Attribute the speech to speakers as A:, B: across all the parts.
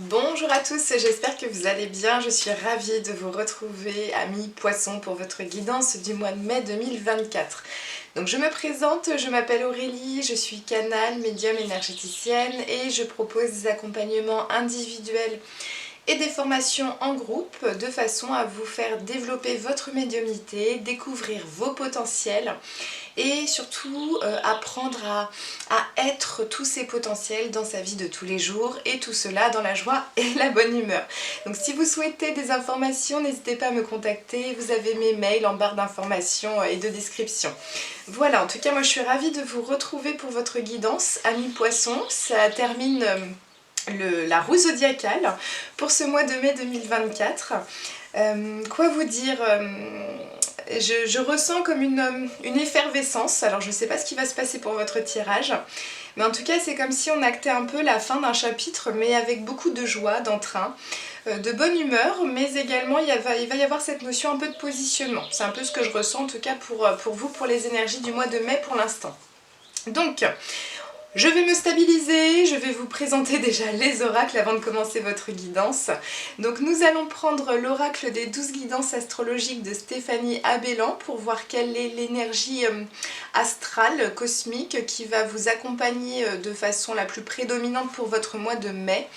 A: Bonjour à tous, j'espère que vous allez bien. Je suis ravie de vous retrouver, amis poissons, pour votre guidance du mois de mai 2024. Donc je me présente, je m'appelle Aurélie, je suis canal, médium énergéticienne et je propose des accompagnements individuels et des formations en groupe de façon à vous faire développer votre médiumnité, découvrir vos potentiels et surtout apprendre à être tous ces potentiels dans sa vie de tous les jours et tout cela dans la joie et la bonne humeur. Donc si vous souhaitez des informations, n'hésitez pas à me contacter, vous avez mes mails en barre d'informations et de description. Voilà, en tout cas moi je suis ravie de vous retrouver pour votre guidance, amis poissons. Ça termine la roue zodiacale pour ce mois de mai 2024. Quoi vous dire, je ressens comme une effervescence. Alors je ne sais pas ce qui va se passer pour votre tirage, mais en tout cas c'est comme si on actait un peu la fin d'un chapitre, mais avec beaucoup de joie, d'entrain, de bonne humeur, mais également il va y avoir cette notion un peu de positionnement. C'est un peu ce que je ressens en tout cas pour vous, pour les énergies du mois de mai pour l'instant. Donc je vais me stabiliser, je vais vous présenter déjà les oracles avant de commencer votre guidance. Donc nous allons prendre l'oracle des 12 guidances astrologiques de Stéphanie Abellan pour voir quelle est l'énergie astrale, cosmique, qui va vous accompagner de façon la plus prédominante pour votre mois de mai.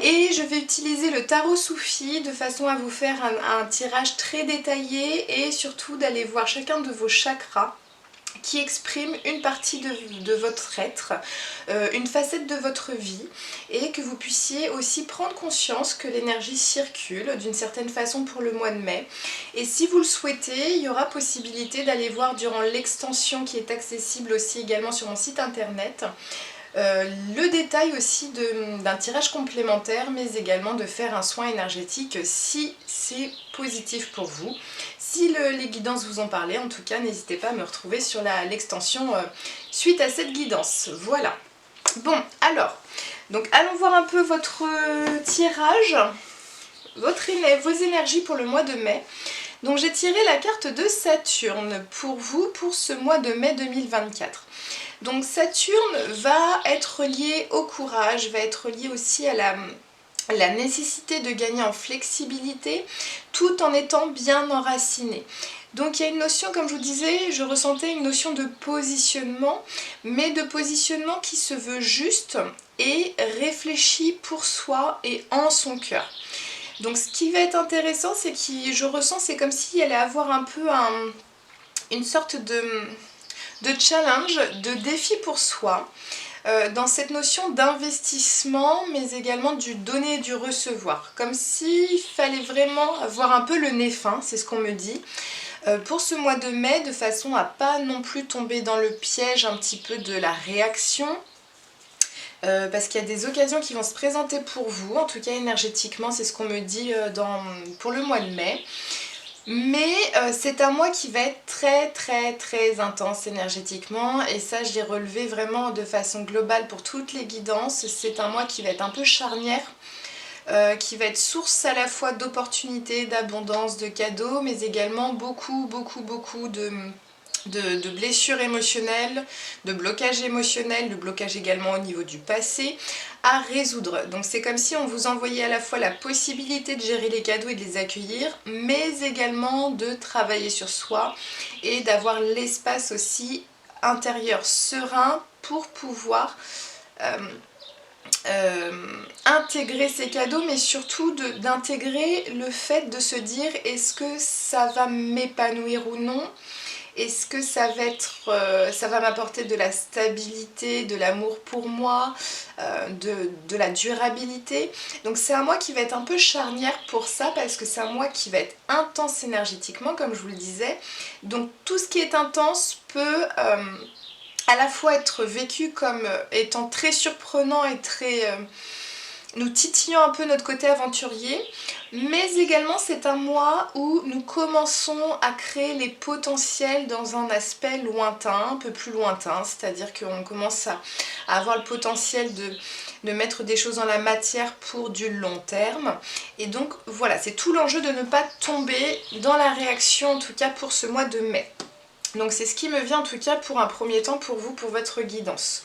A: Et je vais utiliser le tarot soufi de façon à vous faire un tirage très détaillé et surtout d'aller voir chacun de vos chakras qui exprime une partie de votre être, une facette de votre vie, et que vous puissiez aussi prendre conscience que l'énergie circule d'une certaine façon pour le mois de mai. Et si vous le souhaitez, il y aura possibilité d'aller voir durant l'extension qui est accessible aussi également sur mon site internet, le détail aussi d'un tirage complémentaire, mais également de faire un soin énergétique si c'est positif pour vous. Si les guidances vous ont parlé, en tout cas, n'hésitez pas à me retrouver sur l'extension suite à cette guidance. Voilà. Bon, alors, donc allons voir un peu votre tirage, vos énergies pour le mois de mai. Donc j'ai tiré la carte de Saturne pour vous pour ce mois de mai 2024. Donc Saturne va être lié au courage, va être lié aussi à la nécessité de gagner en flexibilité tout en étant bien enraciné. Donc il y a une notion, comme je vous disais, je ressentais une notion de positionnement, mais de positionnement qui se veut juste et réfléchi pour soi et en son cœur. Donc ce qui va être intéressant, c'est que je ressens, c'est comme s'il allait avoir un peu une sorte de challenge, de défi pour soi, dans cette notion d'investissement, mais également du donner et du recevoir. Comme s'il fallait vraiment avoir un peu le nez fin, c'est ce qu'on me dit, pour ce mois de mai, de façon à pas non plus tomber dans le piège un petit peu de la réaction, parce qu'il y a des occasions qui vont se présenter pour vous, en tout cas énergétiquement, c'est ce qu'on me dit pour le mois de mai. Mais c'est un mois qui va être très intense énergétiquement, et ça je l'ai relevé vraiment de façon globale pour toutes les guidances. C'est un mois qui va être un peu charnière, qui va être source à la fois d'opportunités, d'abondance, de cadeaux, mais également beaucoup de blessures émotionnelles, de blocages émotionnels, de blocages également au niveau du passé à résoudre. Donc c'est comme si on vous envoyait à la fois la possibilité de gérer les cadeaux et de les accueillir, mais également de travailler sur soi et d'avoir l'espace aussi intérieur serein pour pouvoir intégrer ces cadeaux, mais surtout d'intégrer le fait de se dire est-ce que ça va m'épanouir ou non. Est-ce que ça va m'apporter de la stabilité, de l'amour pour moi, de la durabilité. Donc c'est un mois qui va être un peu charnière pour ça, parce que c'est un mois qui va être intense énergétiquement, comme je vous le disais. Donc tout ce qui est intense peut à la fois être vécu comme étant très surprenant et très nous titillant un peu notre côté aventurier, mais également c'est un mois où nous commençons à créer les potentiels dans un aspect lointain, un peu plus lointain, c'est-à-dire qu'on commence à avoir le potentiel de mettre des choses dans la matière pour du long terme. Et donc voilà, c'est tout l'enjeu de ne pas tomber dans la réaction, en tout cas pour ce mois de mai. Donc c'est ce qui me vient en tout cas pour un premier temps pour vous, pour votre guidance.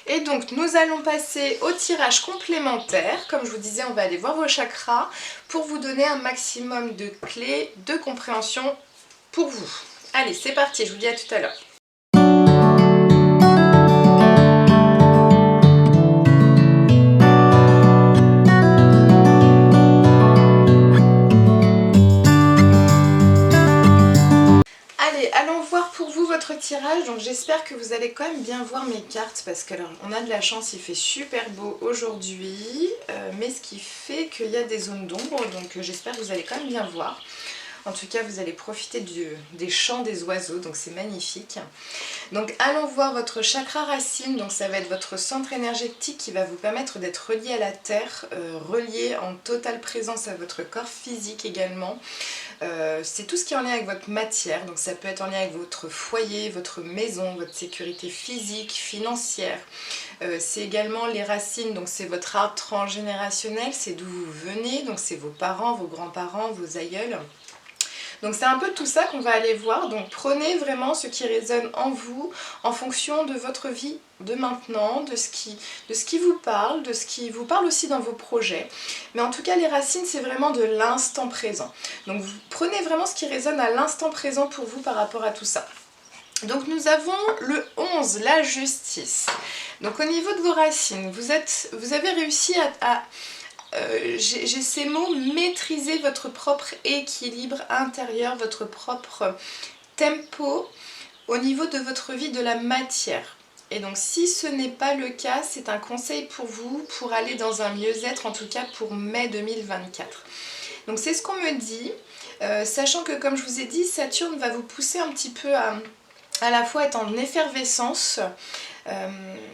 A: Et donc nous allons passer au tirage complémentaire. Comme je vous disais, on va aller voir vos chakras pour vous donner un maximum de clés de compréhension pour vous. Allez, c'est parti, je vous dis à tout à l'heure. Allez, allons voir pour vous votre tirage. Donc j'espère que vous allez quand même bien voir mes cartes parce que alors, on a de la chance, il fait super beau aujourd'hui, mais ce qui fait qu'il y a des zones d'ombre, donc j'espère que vous allez quand même bien voir. En tout cas, vous allez profiter des chants des oiseaux, donc c'est magnifique. Donc allons voir votre chakra racine, donc ça va être votre centre énergétique qui va vous permettre d'être relié à la terre, relié en totale présence à votre corps physique également. C'est tout ce qui est en lien avec votre matière, donc ça peut être en lien avec votre foyer, votre maison, votre sécurité physique, financière. C'est également les racines, donc c'est votre arbre transgénérationnel, c'est d'où vous venez, donc c'est vos parents, vos grands-parents, vos aïeuls. Donc c'est un peu tout ça qu'on va aller voir, donc prenez vraiment ce qui résonne en vous, en fonction de votre vie de maintenant, de ce qui vous parle, de ce qui vous parle aussi dans vos projets. Mais en tout cas les racines c'est vraiment de l'instant présent. Donc vous prenez vraiment ce qui résonne à l'instant présent pour vous par rapport à tout ça. Donc nous avons le 11, la justice. Donc au niveau de vos racines, vous avez réussi j'ai ces mots, maîtriser votre propre équilibre intérieur, votre propre tempo au niveau de votre vie de la matière. Et donc si ce n'est pas le cas, c'est un conseil pour vous pour aller dans un mieux-être, en tout cas pour mai 2024. Donc c'est ce qu'on me dit, sachant que comme je vous ai dit, Saturne va vous pousser un petit peu à la fois être en effervescence,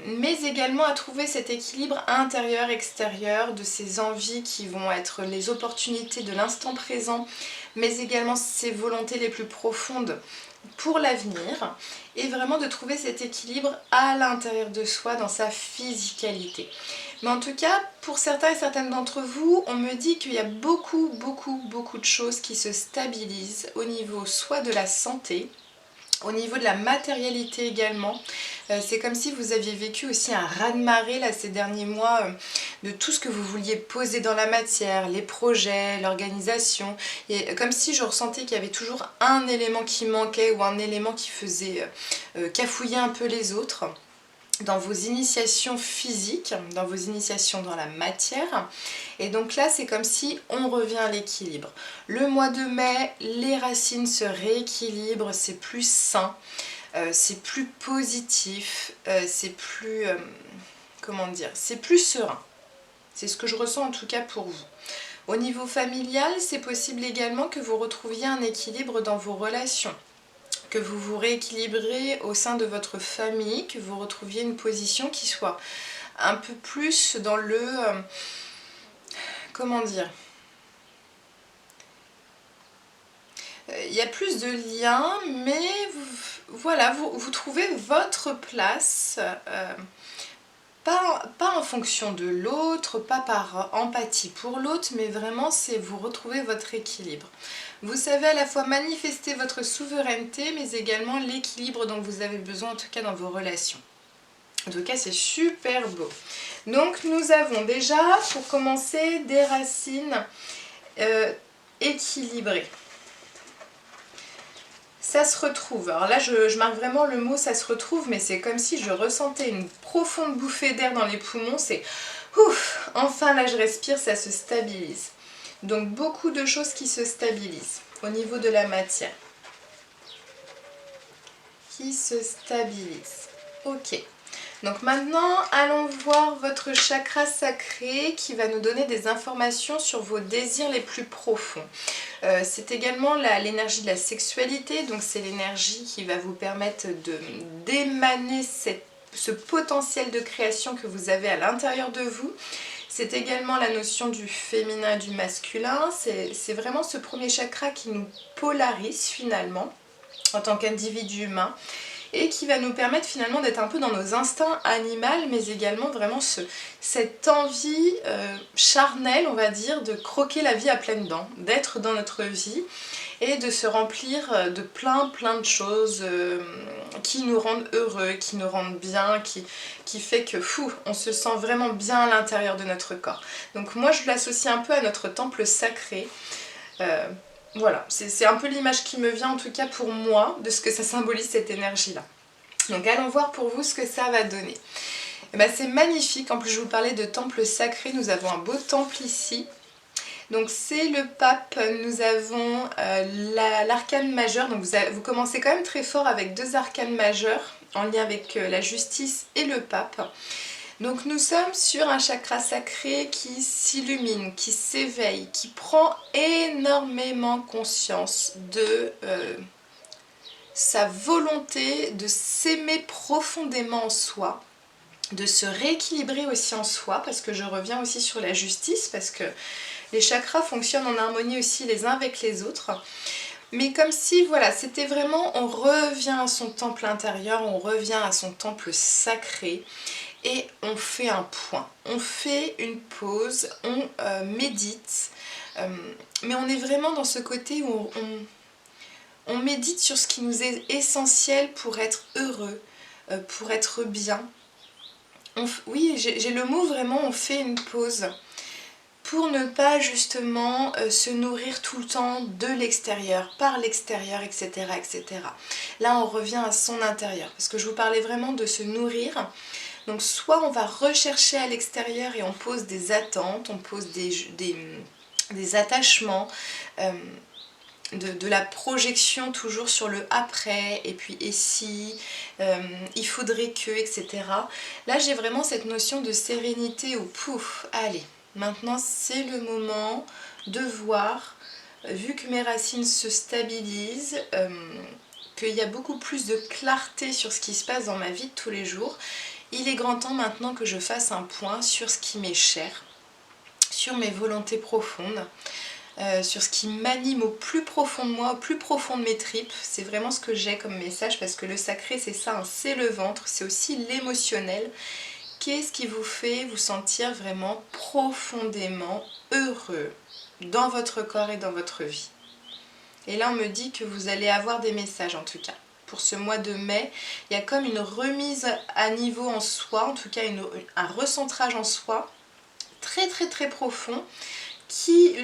A: mais également à trouver cet équilibre intérieur-extérieur de ces envies qui vont être les opportunités de l'instant présent, mais également ses volontés les plus profondes pour l'avenir, et vraiment de trouver cet équilibre à l'intérieur de soi dans sa physicalité. Mais en tout cas, pour certains et certaines d'entre vous, on me dit qu'il y a beaucoup de choses qui se stabilisent au niveau soit de la santé, au niveau de la matérialité également. C'est comme si vous aviez vécu aussi un raz-de-marée là ces derniers mois de tout ce que vous vouliez poser dans la matière, les projets, l'organisation. Et comme si je ressentais qu'il y avait toujours un élément qui manquait ou un élément qui faisait cafouiller un peu les autres. Dans vos initiations physiques, dans vos initiations dans la matière. Et donc là, c'est comme si on revient à l'équilibre. Le mois de mai, les racines se rééquilibrent, c'est plus sain, c'est plus positif, c'est plus, comment dire, c'est plus serein. C'est ce que je ressens en tout cas pour vous. Au niveau familial, c'est possible également que vous retrouviez un équilibre dans vos relations, que vous vous rééquilibrez au sein de votre famille, que vous retrouviez une position qui soit un peu plus dans le... comment dire, il y a plus de liens, mais voilà, vous trouvez votre place, pas en fonction de l'autre, pas par empathie pour l'autre, mais vraiment c'est vous retrouvez votre équilibre. Vous savez à la fois manifester votre souveraineté, mais également l'équilibre dont vous avez besoin, en tout cas dans vos relations. En tout cas, c'est super beau. Donc, nous avons déjà, pour commencer, des racines équilibrées. Ça se retrouve. Alors là, je marque vraiment le mot « ça se retrouve », mais c'est comme si je ressentais une profonde bouffée d'air dans les poumons. C'est « ouf !» Enfin, là, je respire, ça se stabilise. Donc, beaucoup de choses qui se stabilisent au niveau de la matière. Qui se stabilisent. Ok. Donc maintenant, allons voir votre chakra sacré qui va nous donner des informations sur vos désirs les plus profonds. C'est également l'énergie de la sexualité, donc c'est l'énergie qui va vous permettre d'émaner ce potentiel de création que vous avez à l'intérieur de vous. C'est également la notion du féminin et du masculin. C'est vraiment ce premier chakra qui nous polarise finalement en tant qu'individu humain. et qui va nous permettre finalement d'être un peu dans nos instincts animaux, mais également vraiment cette envie charnelle, on va dire, de croquer la vie à pleines dents, d'être dans notre vie et de se remplir de plein de choses qui nous rendent heureux, qui nous rendent bien, qui fait que on se sent vraiment bien à l'intérieur de notre corps. Donc moi je l'associe un peu à notre temple sacré. Voilà, c'est un peu l'image qui me vient en tout cas pour moi de ce que ça symbolise cette énergie-là. Donc allons voir pour vous ce que ça va donner. Et ben, c'est magnifique, en plus je vous parlais de temple sacré, nous avons un beau temple ici. Donc c'est le pape, nous avons l'arcane majeur, donc vous commencez quand même très fort avec 2 arcanes majeures en lien avec la justice et le pape. Donc nous sommes sur un chakra sacré qui s'illumine, qui s'éveille, qui prend énormément conscience de sa volonté de s'aimer profondément en soi, de se rééquilibrer aussi en soi, parce que je reviens aussi sur la justice, parce que les chakras fonctionnent en harmonie aussi les uns avec les autres. Mais comme si, voilà, c'était vraiment, on revient à son temple intérieur, on revient à son temple sacré et on fait un point. On fait une pause, on médite, mais on est vraiment dans ce côté où on médite sur ce qui nous est essentiel pour être heureux, pour être bien. Oui, j'ai le mot vraiment, on fait une pause. Pour ne pas justement se nourrir tout le temps de l'extérieur, par l'extérieur, etc., etc. Là, on revient à son intérieur, parce que je vous parlais vraiment de se nourrir. Donc soit on va rechercher à l'extérieur et on pose des attentes, on pose des attachements, de la projection toujours sur le après, et puis et si, il faudrait que, etc. Là, j'ai vraiment cette notion de sérénité où pouf, allez. Maintenant, c'est le moment de voir, vu que mes racines se stabilisent, qu'il y a beaucoup plus de clarté sur ce qui se passe dans ma vie de tous les jours, il est grand temps maintenant que je fasse un point sur ce qui m'est cher, sur mes volontés profondes, sur ce qui m'anime au plus profond de moi, au plus profond de mes tripes. C'est vraiment ce que j'ai comme message, parce que le sacré, c'est ça, hein, c'est le ventre, c'est aussi l'émotionnel. Qu'est-ce qui vous fait vous sentir vraiment profondément heureux dans votre corps et dans votre vie? Et là, on me dit que vous allez avoir des messages en tout cas. Pour ce mois de mai, il y a comme une remise à niveau en soi, en tout cas un recentrage en soi, très profond, qui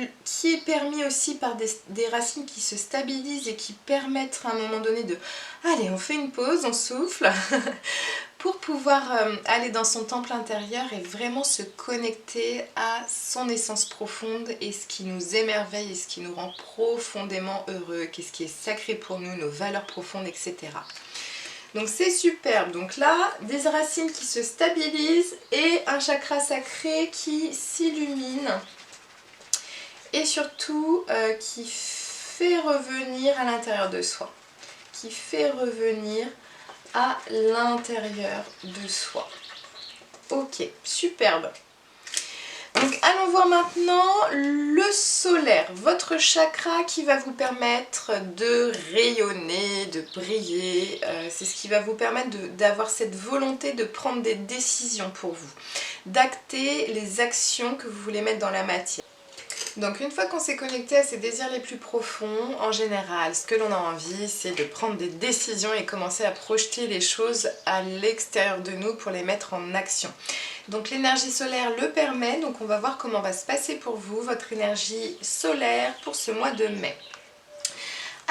A: est permis aussi par des racines qui se stabilisent et qui permettent à un moment donné de allez, on fait une pause, on souffle pour pouvoir aller dans son temple intérieur et vraiment se connecter à son essence profonde et ce qui nous émerveille et ce qui nous rend profondément heureux, qu'est-ce qui est sacré pour nous, nos valeurs profondes, etc. Donc c'est superbe. Donc là, des racines qui se stabilisent et un chakra sacré qui s'illumine. Et surtout qui fait revenir à l'intérieur de soi, qui fait revenir à l'intérieur de soi. Ok, superbe. Donc allons voir maintenant le solaire, votre chakra qui va vous permettre de rayonner, de briller. C'est ce qui va vous permettre d'avoir cette volonté de prendre des décisions pour vous, d'acter les actions que vous voulez mettre dans la matière. Donc une fois qu'on s'est connecté à ses désirs les plus profonds, en général, ce que l'on a envie, c'est de prendre des décisions et commencer à projeter les choses à l'extérieur de nous pour les mettre en action. Donc l'énergie solaire le permet, donc on va voir comment va se passer pour vous, votre énergie solaire pour ce mois de mai.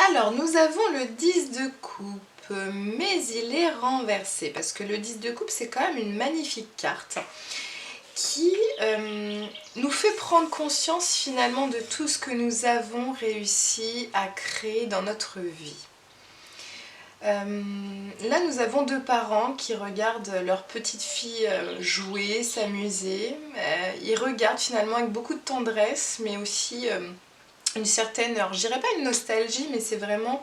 A: Alors nous avons le 10 de coupe, mais il est renversé, parce que le 10 de coupe c'est quand même une magnifique carte qui nous fait prendre conscience finalement de tout ce que nous avons réussi à créer dans notre vie. Là nous avons 2 parents qui regardent leur petite fille jouer, s'amuser. Ils regardent finalement avec beaucoup de tendresse, mais aussi une certaine, alors je dirais pas une nostalgie, mais c'est vraiment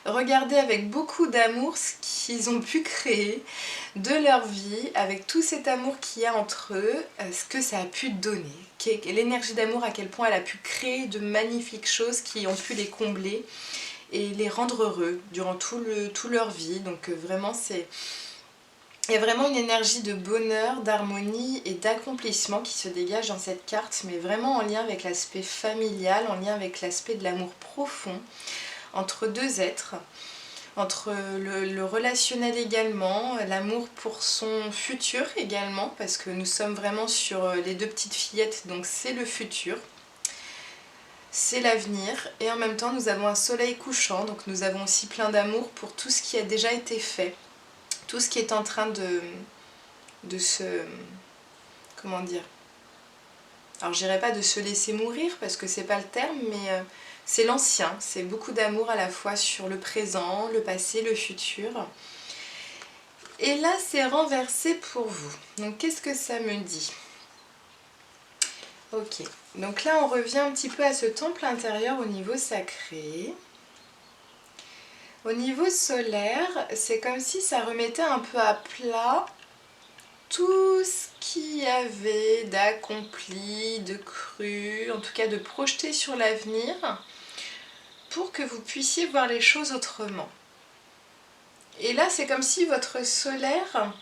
A: regarder avec beaucoup d'amour ce qu'ils ont pu créer de leur vie, avec tout cet amour qu'il y a entre eux, ce que ça a pu donner, l'énergie d'amour, à quel point elle a pu créer de magnifiques choses qui ont pu les combler et les rendre heureux durant tout leur vie. Donc vraiment il y a vraiment une énergie de bonheur, d'harmonie et d'accomplissement qui se dégage dans cette carte, mais vraiment en lien avec l'aspect familial, en lien avec l'aspect de l'amour profond entre deux êtres, entre le relationnel également, l'amour pour son futur également, parce que nous sommes vraiment sur les deux petites fillettes, donc c'est le futur, c'est l'avenir, et en même temps nous avons un soleil couchant, donc nous avons aussi plein d'amour pour tout ce qui a déjà été fait, tout ce qui est en train de se... comment dire, alors je dirais pas de se laisser mourir parce que c'est pas le terme, mais c'est l'ancien, c'est beaucoup d'amour à la fois sur le présent, le passé, le futur. Et là c'est renversé pour vous, donc qu'est-ce que ça me dit? Ok, donc là on revient un petit peu à ce temple intérieur au niveau sacré. Au niveau solaire, c'est comme si ça remettait un peu à plat tout ce qu'il y avait d'accompli, de cru, en tout cas de projeté sur l'avenir, pour que vous puissiez voir les choses autrement. Et là, c'est comme si votre solaire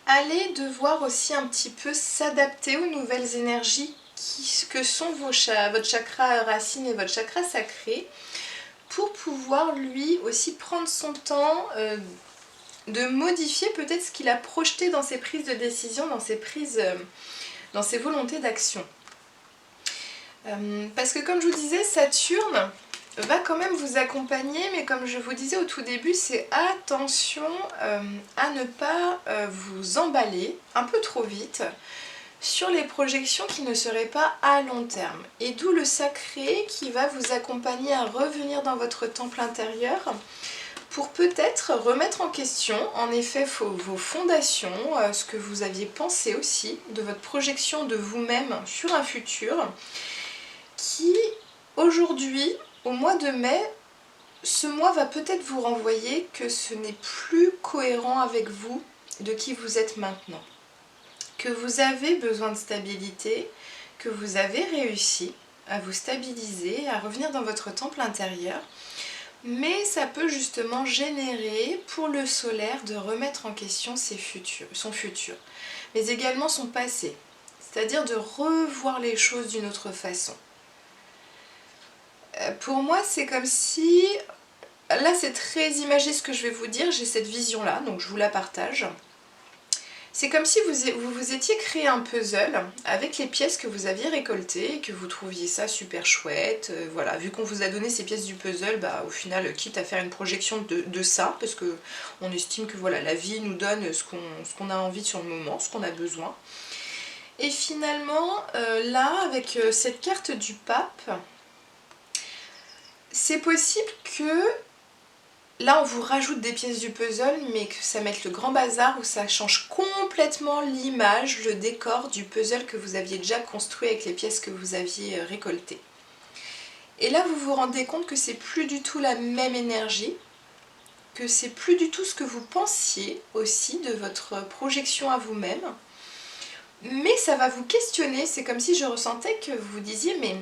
A: allait devoir aussi un petit peu s'adapter aux nouvelles énergies que sont votre chakra racine et votre chakra sacré, pour pouvoir lui aussi prendre son temps de modifier peut-être ce qu'il a projeté dans ses prises de décision, dans ses volontés d'action. Parce que comme je vous disais, Saturne va quand même vous accompagner, mais comme je vous disais au tout début, c'est attention à ne pas vous emballer un peu trop vite sur les projections qui ne seraient pas à long terme. Et d'où le sacré qui va vous accompagner à revenir dans votre temple intérieur pour peut-être remettre en question, en effet, vos fondations, ce que vous aviez pensé aussi de votre projection de vous-même sur un futur qui, aujourd'hui, au mois de mai, ce mois va peut-être vous renvoyer que ce n'est plus cohérent avec vous, de qui vous êtes maintenant. Que vous avez besoin de stabilité, que vous avez réussi à vous stabiliser, à revenir dans votre temple intérieur, mais ça peut justement générer pour le solaire de remettre en question son futur, mais également son passé, c'est-à-dire de revoir les choses d'une autre façon. Pour moi, c'est comme si, là c'est très imagé ce que je vais vous dire, j'ai cette vision-là, donc je vous la partage. C'est comme si vous vous étiez créé un puzzle avec les pièces que vous aviez récoltées et que vous trouviez ça super chouette. Voilà, vu qu'on vous a donné ces pièces du puzzle, bah, au final, quitte à faire une projection de ça, parce qu'on estime que voilà, la vie nous donne ce qu'on a envie sur le moment, ce qu'on a besoin. Et finalement, là, avec cette carte du pape, c'est possible que là, on vous rajoute des pièces du puzzle, mais que ça mette le grand bazar, où ça change complètement l'image, le décor du puzzle que vous aviez déjà construit avec les pièces que vous aviez récoltées. Et là, vous vous rendez compte que c'est plus du tout la même énergie, que c'est plus du tout ce que vous pensiez aussi de votre projection à vous-même. Mais ça va vous questionner, c'est comme si je ressentais que vous vous disiez, mais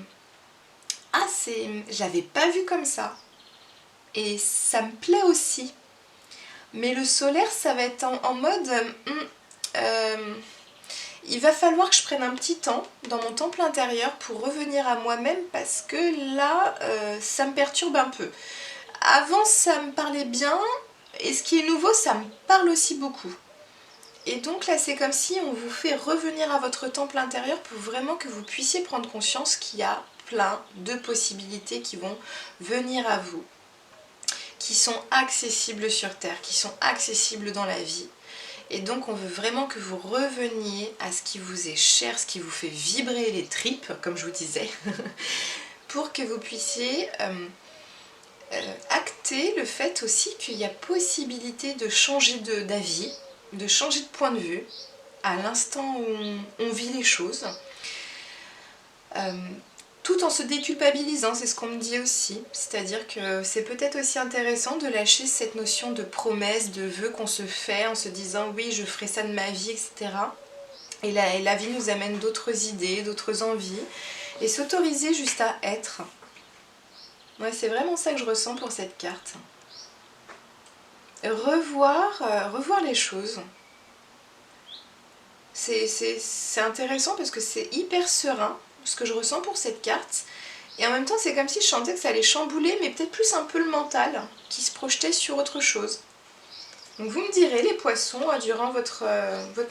A: ah, j'avais pas vu comme ça. Et ça me plaît aussi. Mais le solaire, ça va être en mode... il va falloir que je prenne un petit temps dans mon temple intérieur pour revenir à moi-même parce que là, ça me perturbe un peu. Avant, ça me parlait bien et ce qui est nouveau, ça me parle aussi beaucoup. Et donc là, c'est comme si on vous fait revenir à votre temple intérieur pour vraiment que vous puissiez prendre conscience qu'il y a plein de possibilités qui vont venir à vous, qui sont accessibles sur Terre, qui sont accessibles dans la vie. Et donc on veut vraiment que vous reveniez à ce qui vous est cher, ce qui vous fait vibrer les tripes, comme je vous disais, pour que vous puissiez acter le fait aussi qu'il y a possibilité de changer d'avis, de changer de point de vue à l'instant où on vit les choses. Tout en se déculpabilisant, c'est ce qu'on me dit aussi. C'est-à-dire que c'est peut-être aussi intéressant de lâcher cette notion de promesse, de vœux qu'on se fait en se disant oui, je ferai ça de ma vie, etc. Et la vie nous amène d'autres idées, d'autres envies. Et s'autoriser juste à être. Ouais, c'est vraiment ça que je ressens pour cette carte. Revoir les choses. C'est intéressant parce que c'est hyper serein, ce que je ressens pour cette carte. Et en même temps, c'est comme si je sentais que ça allait chambouler, mais peut-être plus un peu le mental, qui se projetait sur autre chose. Donc vous me direz, les poissons, durant votre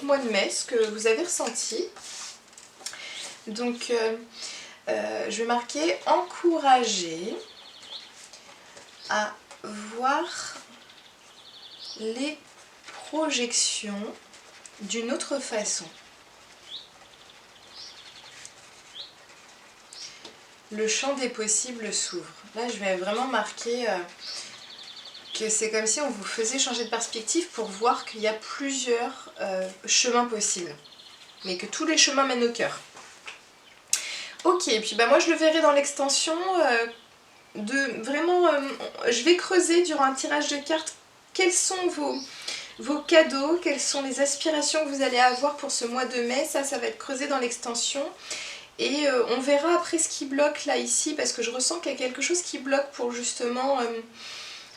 A: mois de mai, ce que vous avez ressenti. Donc, je vais marquer « encourager à voir les projections d'une autre façon ». Le champ des possibles s'ouvre. Là, je vais vraiment marquer que c'est comme si on vous faisait changer de perspective pour voir qu'il y a plusieurs chemins possibles. Mais que tous les chemins mènent au cœur. Ok, et puis bah, moi je le verrai dans l'extension je vais creuser durant un tirage de cartes quels sont vos cadeaux, quelles sont les aspirations que vous allez avoir pour ce mois de mai. Ça va être creusé dans l'extension. Et on verra après ce qui bloque là ici, parce que je ressens qu'il y a quelque chose qui bloque pour justement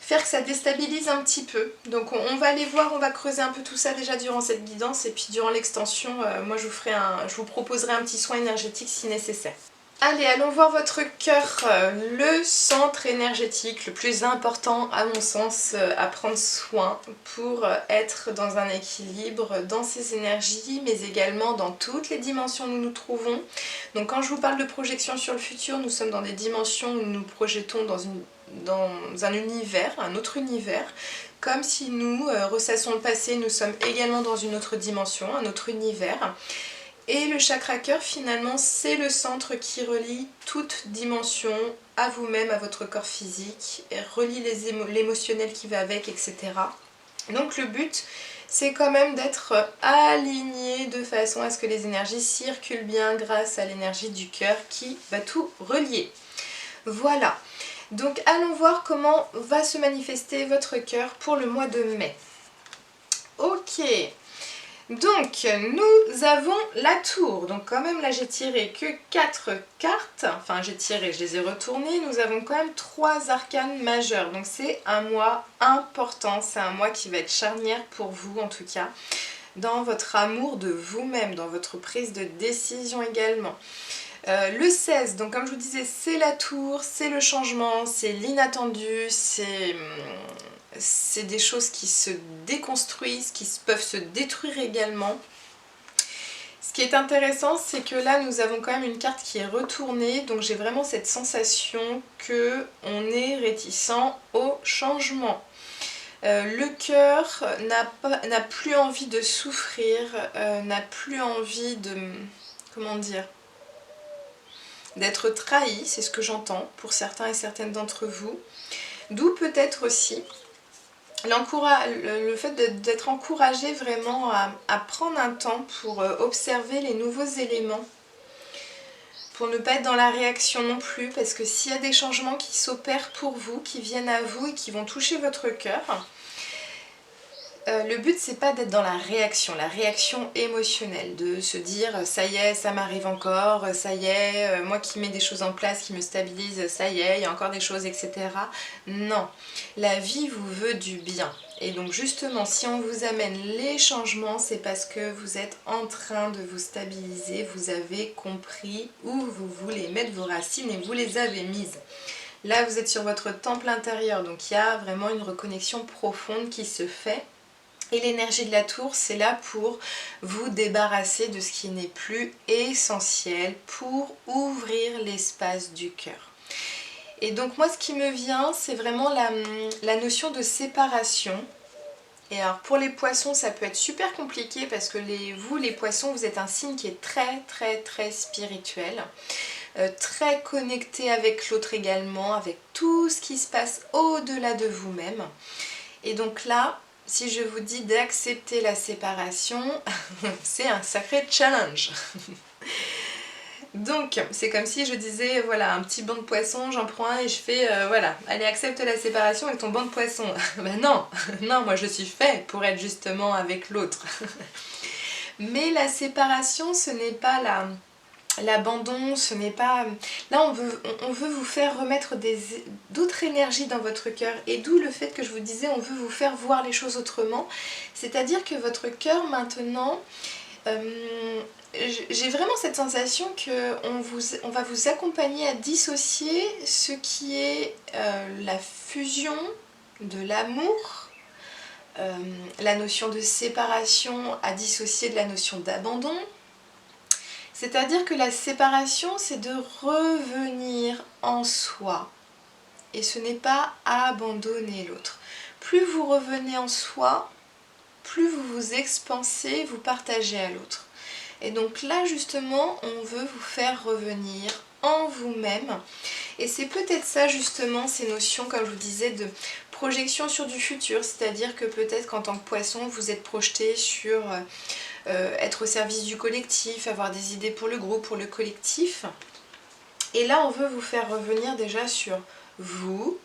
A: faire que ça déstabilise un petit peu. Donc on va aller voir, on va creuser un peu tout ça déjà durant cette guidance, et puis durant l'extension, moi je vous proposerai un petit soin énergétique si nécessaire. Allez, allons voir votre cœur, le centre énergétique le plus important à mon sens à prendre soin pour être dans un équilibre dans ses énergies, mais également dans toutes les dimensions où nous nous trouvons. Donc quand je vous parle de projection sur le futur, nous sommes dans des dimensions où nous projetons dans un univers, un autre univers. Comme si nous ressassons le passé, nous sommes également dans une autre dimension, un autre univers. Et le chakra cœur, finalement, c'est le centre qui relie toute dimension à vous-même, à votre corps physique, et relie l'émotionnel qui va avec, etc. Donc le but, c'est quand même d'être aligné de façon à ce que les énergies circulent bien grâce à l'énergie du cœur qui va tout relier. Voilà. Donc allons voir comment va se manifester votre cœur pour le mois de mai. Ok. Donc nous avons la tour, donc quand même là j'ai tiré que 4 cartes, enfin j'ai tiré, je les ai retournées, nous avons quand même 3 arcanes majeures, donc c'est un mois important, c'est un mois qui va être charnière pour vous en tout cas, dans votre amour de vous-même, dans votre prise de décision également. Le 16, donc comme je vous disais, c'est la tour, c'est le changement, c'est l'inattendu, c'est des choses qui se déconstruisent, qui peuvent se détruire également. Ce qui est intéressant, c'est que là, nous avons quand même une carte qui est retournée, donc j'ai vraiment cette sensation qu'on est réticent au changement. Le cœur n'a plus envie de souffrir, n'a plus envie de... comment dire, d'être trahi, c'est ce que j'entends pour certains et certaines d'entre vous. D'où peut-être aussi le fait d'être encouragé vraiment à prendre un temps pour observer les nouveaux éléments, pour ne pas être dans la réaction non plus, parce que s'il y a des changements qui s'opèrent pour vous, qui viennent à vous et qui vont toucher votre cœur, le but c'est pas d'être dans la réaction émotionnelle, de se dire ça y est, ça m'arrive encore, ça y est, moi qui mets des choses en place qui me stabilisent, ça y est, il y a encore des choses, etc. Non, la vie vous veut du bien. Et donc justement, si on vous amène les changements, c'est parce que vous êtes en train de vous stabiliser, vous avez compris où vous voulez mettre vos racines et vous les avez mises. Là, vous êtes sur votre temple intérieur, donc il y a vraiment une reconnexion profonde qui se fait. Et l'énergie de la tour, c'est là pour vous débarrasser de ce qui n'est plus essentiel, pour ouvrir l'espace du cœur. Et donc moi, ce qui me vient, c'est vraiment la notion de séparation. Et alors pour les poissons, ça peut être super compliqué parce que vous, les poissons, vous êtes un signe qui est très très très spirituel. Très connecté avec l'autre également, avec tout ce qui se passe au-delà de vous-même. Et donc là, si je vous dis d'accepter la séparation, c'est un sacré challenge. Donc, c'est comme si je disais, voilà, un petit banc de poissons, j'en prends un et je fais, voilà, allez, accepte la séparation avec ton banc de poissons. Ben non, non, moi je suis fait pour être justement avec l'autre. Mais la séparation, ce n'est pas L'abandon, ce n'est pas... Là, on veut vous faire remettre d'autres énergies dans votre cœur. Et d'où le fait que je vous disais, on veut vous faire voir les choses autrement. C'est-à-dire que votre cœur, maintenant... j'ai vraiment cette sensation qu'on va vous accompagner à dissocier ce qui est la fusion de l'amour, la notion de séparation à dissocier de la notion d'abandon. C'est-à-dire que la séparation, c'est de revenir en soi. Et ce n'est pas abandonner l'autre. Plus vous revenez en soi, plus vous vous expansez, vous partagez à l'autre. Et donc là, justement, on veut vous faire revenir en vous-même. Et c'est peut-être ça, justement, ces notions, comme je vous disais, de projection sur du futur. C'est-à-dire que peut-être qu'en tant que poisson, vous êtes projeté sur... être au service du collectif, avoir des idées pour le groupe, pour le collectif. Et là, on veut vous faire revenir déjà sur vous.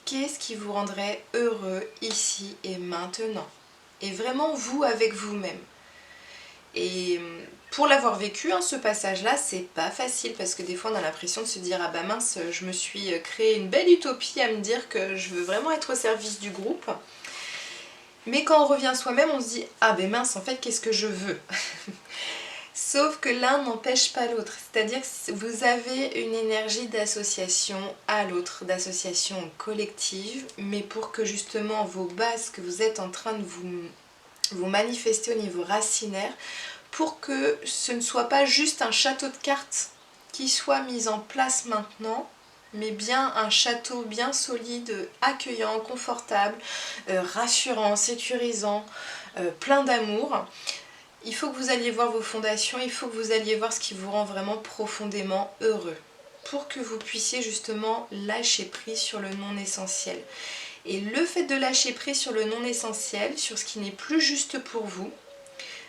A: Qu'est-ce qui vous rendrait heureux ici et maintenant? Et vraiment vous avec vous-même. Et pour l'avoir vécu, ce passage-là, c'est pas facile parce que des fois on a l'impression de se dire ah bah mince, je me suis créé une belle utopie à me dire que je veux vraiment être au service du groupe. Mais quand on revient soi-même, on se dit « Ah ben mince, en fait, qu'est-ce que je veux ?» Sauf que l'un n'empêche pas l'autre. C'est-à-dire que vous avez une énergie d'association à l'autre, d'association collective, mais pour que justement vos bases que vous êtes en train de vous manifester au niveau racinaire, pour que ce ne soit pas juste un château de cartes qui soit mis en place maintenant, mais bien un château bien solide, accueillant, confortable, rassurant, sécurisant, plein d'amour. Il faut que vous alliez voir vos fondations, il faut que vous alliez voir ce qui vous rend vraiment profondément heureux, pour que vous puissiez justement lâcher prise sur le non essentiel. Et le fait de lâcher prise sur le non essentiel, sur ce qui n'est plus juste pour vous,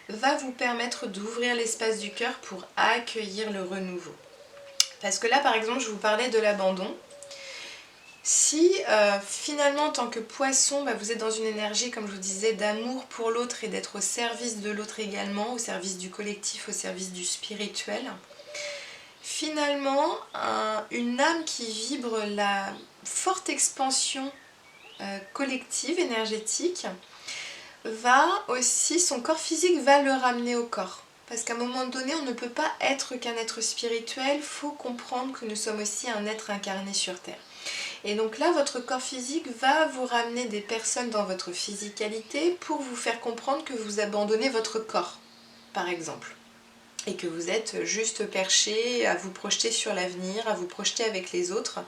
A: va vous permettre d'ouvrir l'espace du cœur pour accueillir le renouveau. Parce que là, par exemple, je vous parlais de l'abandon. Si finalement, en tant que poisson, vous êtes dans une énergie, comme je vous disais, d'amour pour l'autre et d'être au service de l'autre également, au service du collectif, au service du spirituel, finalement, une âme qui vibre la forte expansion collective, énergétique, va aussi, son corps physique va le ramener au corps. Parce qu'à un moment donné, on ne peut pas être qu'un être spirituel, il faut comprendre que nous sommes aussi un être incarné sur Terre. Et donc là, votre corps physique va vous ramener des personnes dans votre physicalité pour vous faire comprendre que vous abandonnez votre corps, par exemple. Et que vous êtes juste perché à vous projeter sur l'avenir, à vous projeter avec les autres,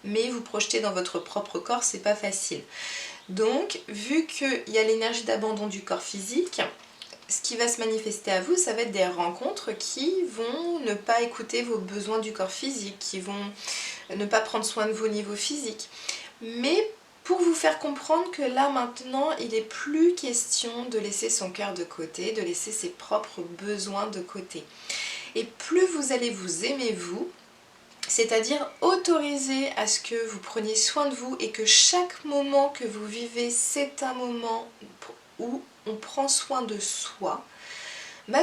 A: mais vous projeter dans votre propre corps, c'est pas facile. Donc, vu qu'il y a l'énergie d'abandon du corps physique, ce qui va se manifester à vous, ça va être des rencontres qui vont ne pas écouter vos besoins du corps physique, qui vont ne pas prendre soin de vous au niveau physique. Mais pour vous faire comprendre que là maintenant, il n'est plus question de laisser son cœur de côté, de laisser ses propres besoins de côté. Et plus vous allez vous aimer vous, c'est-à-dire autoriser à ce que vous preniez soin de vous et que chaque moment que vous vivez, c'est un moment où on prend soin de soi,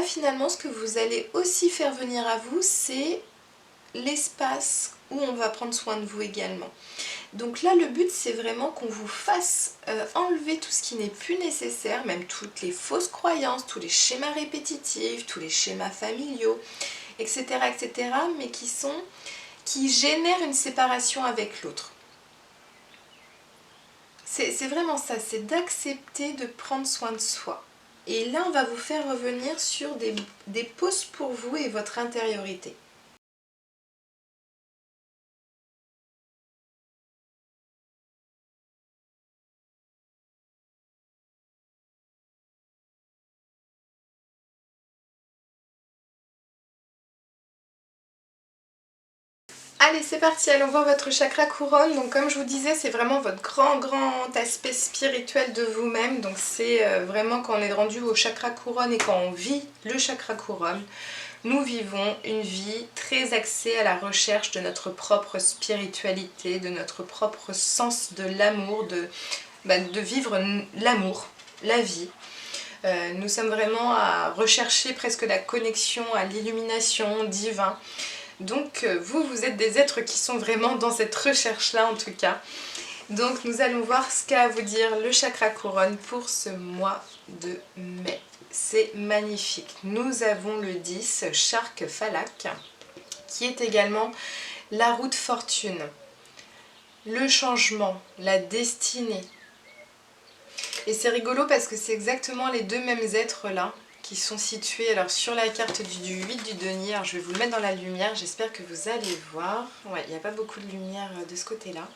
A: finalement ce que vous allez aussi faire venir à vous, c'est l'espace où on va prendre soin de vous également. Donc là, le but, c'est vraiment qu'on vous fasse enlever tout ce qui n'est plus nécessaire, même toutes les fausses croyances, tous les schémas répétitifs, tous les schémas familiaux, etc., etc., mais qui génèrent une séparation avec l'autre. C'est vraiment ça, c'est d'accepter de prendre soin de soi. Et là, on va vous faire revenir sur des pauses pour vous et votre intériorité. Allez, c'est parti, allons voir votre chakra couronne. Donc comme je vous disais, c'est vraiment votre grand aspect spirituel de vous-même. Donc c'est vraiment quand on est rendu au chakra couronne et quand on vit le chakra couronne, nous vivons une vie très axée à la recherche de notre propre spiritualité, de notre propre sens de l'amour, de vivre l'amour, la vie. Nous sommes vraiment à rechercher presque la connexion à l'illumination divine. Donc vous êtes des êtres qui sont vraiment dans cette recherche-là en tout cas. Donc nous allons voir ce qu'a à vous dire le chakra couronne pour ce mois de mai. C'est magnifique. Nous avons le 10, Shark Falak, qui est également la roue de fortune, le changement, la destinée. Et c'est rigolo parce que c'est exactement les deux mêmes êtres là qui sont situés alors sur la carte du 8 du denier. Alors, je vais vous le mettre dans la lumière, j'espère que vous allez voir. Ouais, il n'y a pas beaucoup de lumière de ce côté-là.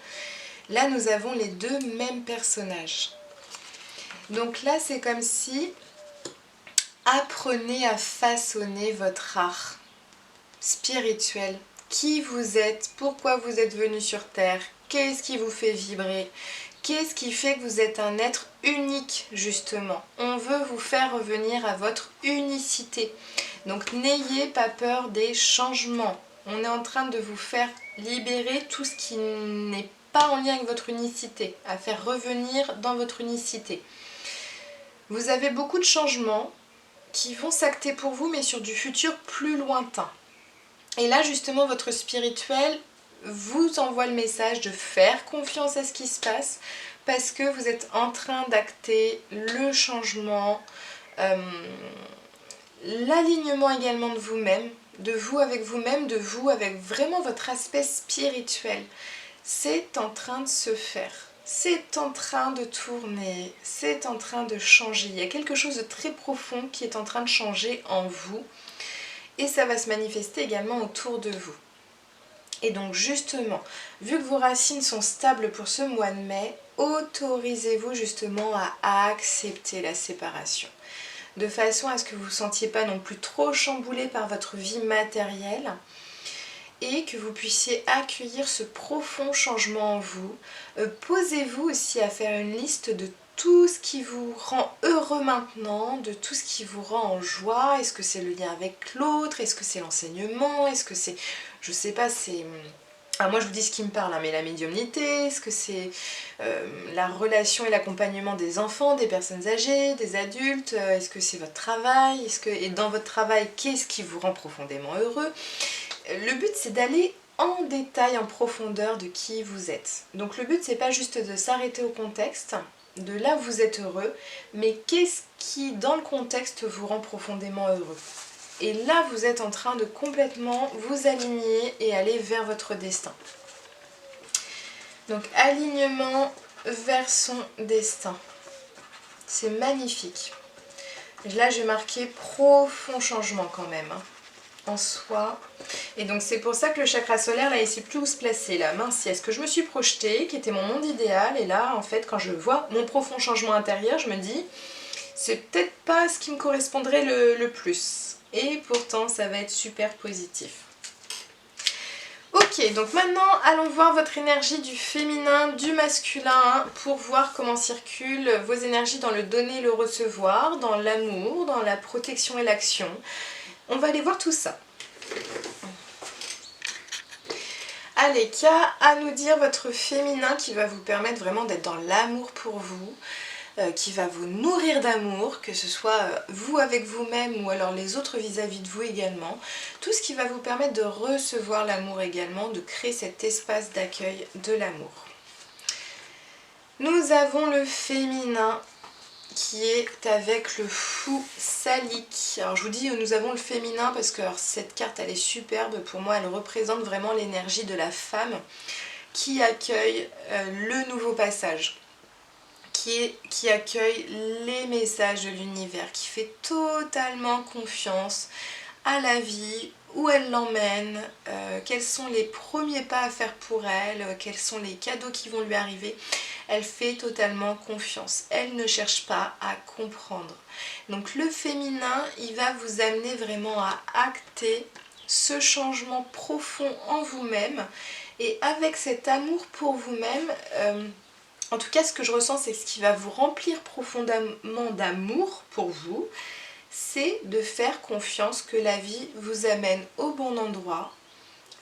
A: Là, nous avons les deux mêmes personnages. Donc là, c'est comme si apprenez à façonner votre art spirituel. Qui vous êtes, pourquoi vous êtes venu sur Terre, qu'est-ce qui vous fait vibrer, qu'est-ce qui fait que vous êtes un être unique justement. On veut vous faire revenir à votre unicité. Donc n'ayez pas peur des changements. On est en train de vous faire libérer tout ce qui n'est pas en lien avec votre unicité, à faire revenir dans votre unicité. Vous avez beaucoup de changements qui vont s'acter pour vous, mais sur du futur plus lointain. Et là, justement, votre spirituel vous envoie le message de faire confiance à ce qui se passe parce que vous êtes en train d'acter le changement, l'alignement également de vous-même, de vous avec vous-même, de vous avec vraiment votre aspect spirituel. C'est en train de se faire. C'est en train de tourner, c'est en train de changer. Il y a quelque chose de très profond qui est en train de changer en vous. Et ça va se manifester également autour de vous. Et donc justement, vu que vos racines sont stables pour ce mois de mai, autorisez-vous justement à accepter la séparation. De façon à ce que vous ne vous sentiez pas non plus trop chamboulé par votre vie matérielle et que vous puissiez accueillir ce profond changement en vous. Posez-vous aussi à faire une liste de tout ce qui vous rend heureux maintenant, de tout ce qui vous rend en joie. Est-ce que c'est le lien avec l'autre? Est-ce que c'est l'enseignement? Est-ce que c'est, je sais pas, c'est... Ah, moi je vous dis ce qui me parle, hein, mais la médiumnité, est-ce que c'est la relation et l'accompagnement des enfants, des personnes âgées, des adultes? Est-ce que c'est votre travail? Et dans votre travail, qu'est-ce qui vous rend profondément heureux? Le but c'est d'aller en détail, en profondeur de qui vous êtes. Donc le but c'est pas juste de s'arrêter au contexte, de là vous êtes heureux, mais qu'est-ce qui dans le contexte vous rend profondément heureux? Et là vous êtes en train de complètement vous aligner et aller vers votre destin. Donc alignement vers son destin. C'est magnifique. Là j'ai marqué profond changement quand même. En soi. Et donc c'est pour ça que le chakra solaire là il sait plus où se placer là. Mince, il y a ce que je me suis projeté qui était mon monde idéal et là en fait quand je vois mon profond changement intérieur je me dis c'est peut-être pas ce qui me correspondrait le plus. Et pourtant ça va être super positif. Ok, donc maintenant allons voir votre énergie du féminin, du masculin pour voir comment circulent vos énergies dans le donner et le recevoir, dans l'amour, dans la protection et l'action. On va aller voir tout ça. Allez, qu'a à nous dire votre féminin qui va vous permettre vraiment d'être dans l'amour pour vous, qui va vous nourrir d'amour, que ce soit vous avec vous-même ou alors les autres vis-à-vis de vous également. Tout ce qui va vous permettre de recevoir l'amour également, de créer cet espace d'accueil de l'amour. Nous avons le féminin qui est avec le fou salique. Alors je vous dis nous avons le féminin parce que alors, cette carte elle est superbe, pour moi elle représente vraiment l'énergie de la femme qui accueille le nouveau passage, qui accueille les messages de l'univers, qui fait totalement confiance à la vie, où elle l'emmène, quels sont les premiers pas à faire pour elle, quels sont les cadeaux qui vont lui arriver. Elle fait totalement confiance, elle ne cherche pas à comprendre. Donc le féminin, il va vous amener vraiment à acter ce changement profond en vous-même et avec cet amour pour vous-même, en tout cas ce que je ressens c'est ce qui va vous remplir profondément d'amour pour vous, c'est de faire confiance que la vie vous amène au bon endroit,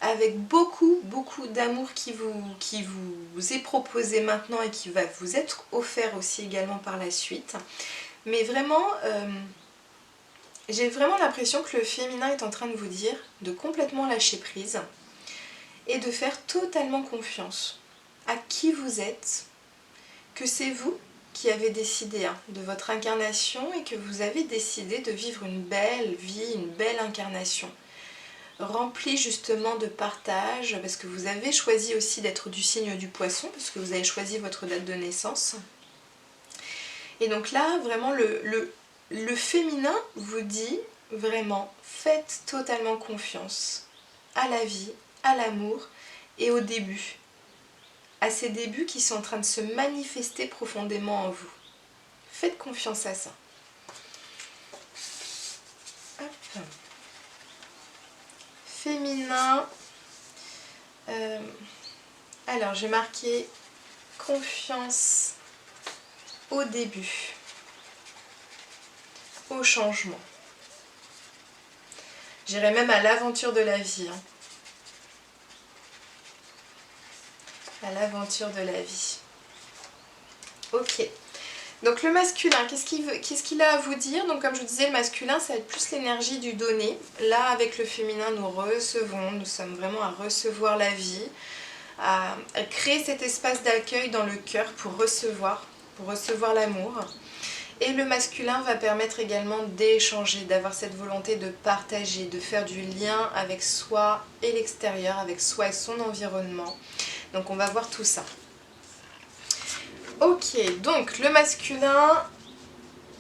A: avec beaucoup d'amour qui vous est proposé maintenant et qui va vous être offert aussi également par la suite. Mais vraiment, j'ai vraiment l'impression que le féminin est en train de vous dire de complètement lâcher prise et de faire totalement confiance à qui vous êtes, que c'est vous qui avez décidé de votre incarnation et que vous avez décidé de vivre une belle vie, une belle incarnation, remplie justement de partage, parce que vous avez choisi aussi d'être du signe du poisson, parce que vous avez choisi votre date de naissance. Et donc là, vraiment, le féminin vous dit vraiment, faites totalement confiance à la vie, à l'amour et au début. À ces débuts qui sont en train de se manifester profondément en vous. Faites confiance à ça. Hop. Féminin. Alors, j'ai marqué confiance au début, au changement. J'irais même à l'aventure de la vie. À l'aventure de la vie. Ok. Donc le masculin, qu'est-ce qu'il a à vous dire? Donc comme je vous disais, le masculin, ça va être plus l'énergie du donner. Là, avec le féminin, nous recevons, nous sommes vraiment à recevoir la vie, à créer cet espace d'accueil dans le cœur pour recevoir l'amour. Et le masculin va permettre également d'échanger, d'avoir cette volonté de partager, de faire du lien avec soi et l'extérieur, avec soi et son environnement. Donc on va voir tout ça. Ok, donc le masculin,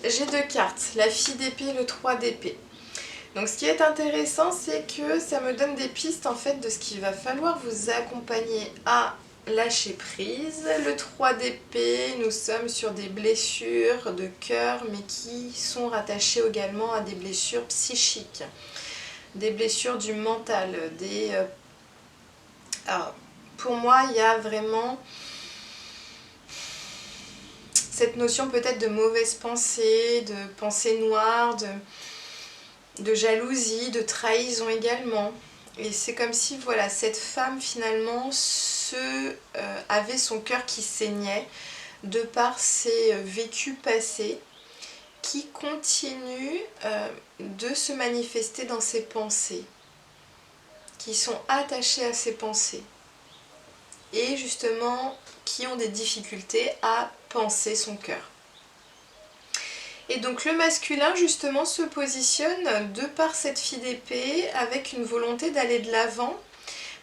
A: j'ai 2 cartes, la fille d'épée, le 3 d'épée. Donc ce qui est intéressant, c'est que ça me donne des pistes en fait de ce qu'il va falloir vous accompagner à lâcher prise. Le 3 d'épée, nous sommes sur des blessures de cœur, mais qui sont rattachées également à des blessures psychiques, des blessures du mental, Alors, pour moi, il y a vraiment cette notion peut-être de mauvaise pensée, de pensée noire, de jalousie, de trahison également. Et c'est comme si voilà, cette femme finalement avait son cœur qui saignait de par ses vécus passés qui continuent de se manifester dans ses pensées, qui sont attachés à ses pensées et justement qui ont des difficultés à penser son cœur. Et donc le masculin justement se positionne de par cette fille d'épée avec une volonté d'aller de l'avant,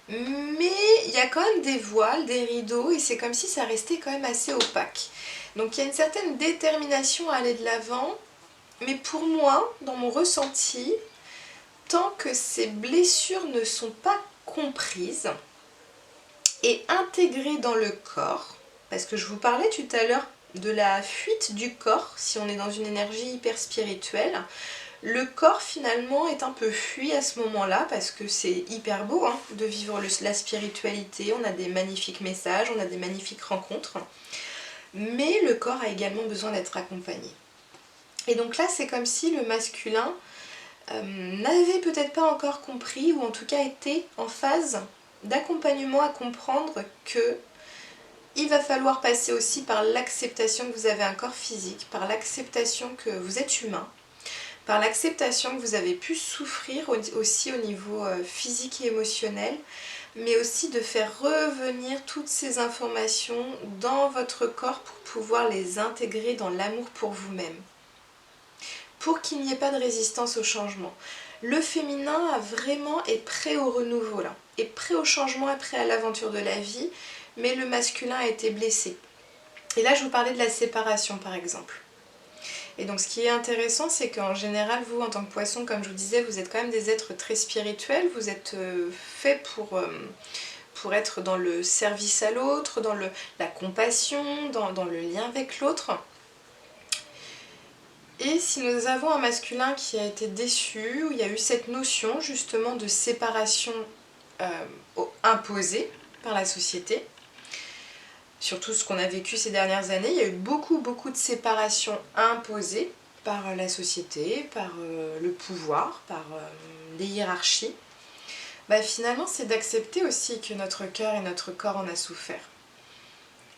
A: mais il y a quand même des voiles, des rideaux et c'est comme si ça restait quand même assez opaque. Donc il y a une certaine détermination à aller de l'avant, mais pour moi, dans mon ressenti, tant que ces blessures ne sont pas comprises et intégrées dans le corps, parce que je vous parlais tout à l'heure de la fuite du corps, si on est dans une énergie hyper spirituelle, le corps finalement est un peu fui à ce moment-là parce que c'est hyper beau de vivre la spiritualité, on a des magnifiques messages, on a des magnifiques rencontres, mais le corps a également besoin d'être accompagné. Et donc là c'est comme si le masculin n'avait peut-être pas encore compris ou en tout cas était en phase d'accompagnement à comprendre que il va falloir passer aussi par l'acceptation que vous avez un corps physique, par l'acceptation que vous êtes humain, par l'acceptation que vous avez pu souffrir aussi au niveau physique et émotionnel, mais aussi de faire revenir toutes ces informations dans votre corps pour pouvoir les intégrer dans l'amour pour vous-même, pour qu'il n'y ait pas de résistance au changement. Le féminin est prêt au renouveau là, est prêt au changement et prêt à l'aventure de la vie, mais le masculin a été blessé. Et là je vous parlais de la séparation par exemple. Et donc ce qui est intéressant, c'est qu'en général, vous en tant que poisson, comme je vous disais, vous êtes quand même des êtres très spirituels, vous êtes faits pour être dans le service à l'autre, dans la compassion, dans le lien avec l'autre. Et si nous avons un masculin qui a été déçu, où il y a eu cette notion justement de séparation imposée par la société, surtout ce qu'on a vécu ces dernières années, il y a eu beaucoup de séparations imposées par la société, par le pouvoir, par les hiérarchies. Finalement, c'est d'accepter aussi que notre cœur et notre corps en a souffert.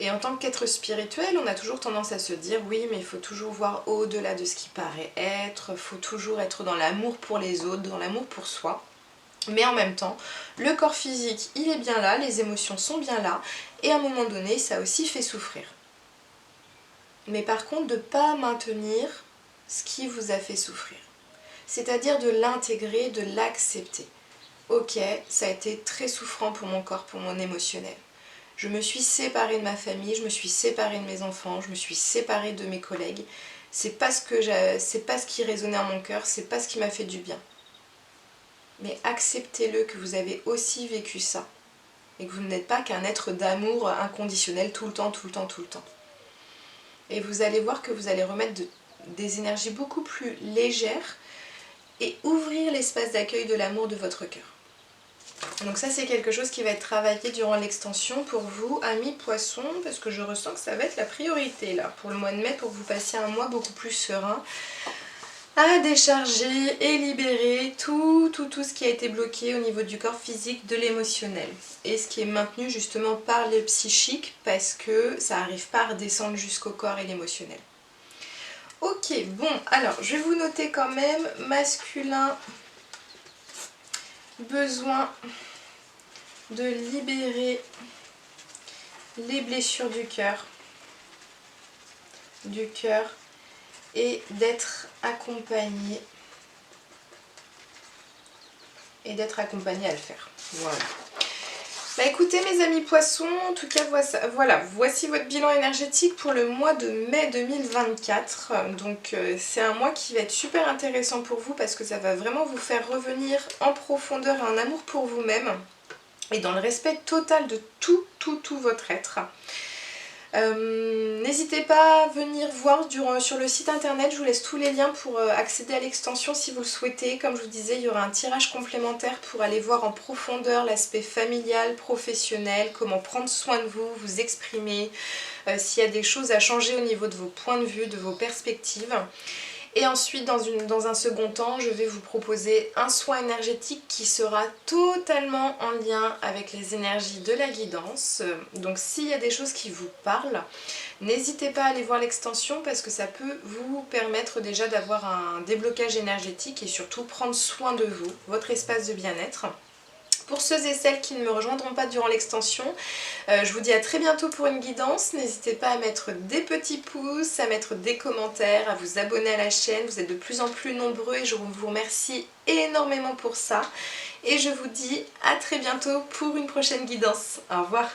A: Et en tant qu'être spirituel, on a toujours tendance à se dire oui, mais il faut toujours voir au-delà de ce qui paraît être, il faut toujours être dans l'amour pour les autres, dans l'amour pour soi. Mais en même temps, le corps physique, il est bien là, les émotions sont bien là, et à un moment donné, ça aussi fait souffrir. Mais par contre, de ne pas maintenir ce qui vous a fait souffrir. C'est-à-dire de l'intégrer, de l'accepter. Ok, ça a été très souffrant pour mon corps, pour mon émotionnel. Je me suis séparée de ma famille, je me suis séparée de mes enfants, je me suis séparée de mes collègues. C'est pas ce qui résonnait en mon cœur, c'est pas ce qui m'a fait du bien. Mais acceptez-le que vous avez aussi vécu ça. Et que vous n'êtes pas qu'un être d'amour inconditionnel tout le temps, tout le temps, tout le temps. Et vous allez voir que vous allez remettre des énergies beaucoup plus légères et ouvrir l'espace d'accueil de l'amour de votre cœur. Donc ça c'est quelque chose qui va être travaillé durant l'extension pour vous, amis poissons, parce que je ressens que ça va être la priorité là pour le mois de mai, pour que vous passiez un mois beaucoup plus serein, à décharger et libérer tout ce qui a été bloqué au niveau du corps physique, de l'émotionnel. Et ce qui est maintenu justement par le psychique, parce que ça n'arrive pas à redescendre jusqu'au corps et l'émotionnel. Ok, bon, alors je vais vous noter quand même, masculin, besoin de libérer les blessures du cœur et d'être accompagné à le faire. Voilà. Bah écoutez mes amis poissons, en tout cas voilà, voici votre bilan énergétique pour le mois de mai 2024. Donc c'est un mois qui va être super intéressant pour vous parce que ça va vraiment vous faire revenir en profondeur et en amour pour vous-même et dans le respect total de tout votre être. N'hésitez pas à venir voir sur le site internet, je vous laisse tous les liens pour accéder à l'extension si vous le souhaitez. Comme je vous disais, il y aura un tirage complémentaire pour aller voir en profondeur l'aspect familial, professionnel, comment prendre soin de vous, vous exprimer, s'il y a des choses à changer au niveau de vos points de vue, de vos perspectives. Et ensuite, dans un second temps, je vais vous proposer un soin énergétique qui sera totalement en lien avec les énergies de la guidance. Donc s'il y a des choses qui vous parlent, n'hésitez pas à aller voir l'extension parce que ça peut vous permettre déjà d'avoir un déblocage énergétique et surtout prendre soin de vous, votre espace de bien-être. Pour ceux et celles qui ne me rejoindront pas durant l'extension, je vous dis à très bientôt pour une guidance. N'hésitez pas à mettre des petits pouces, à mettre des commentaires, à vous abonner à la chaîne. Vous êtes de plus en plus nombreux et je vous remercie énormément pour ça. Et je vous dis à très bientôt pour une prochaine guidance. Au revoir.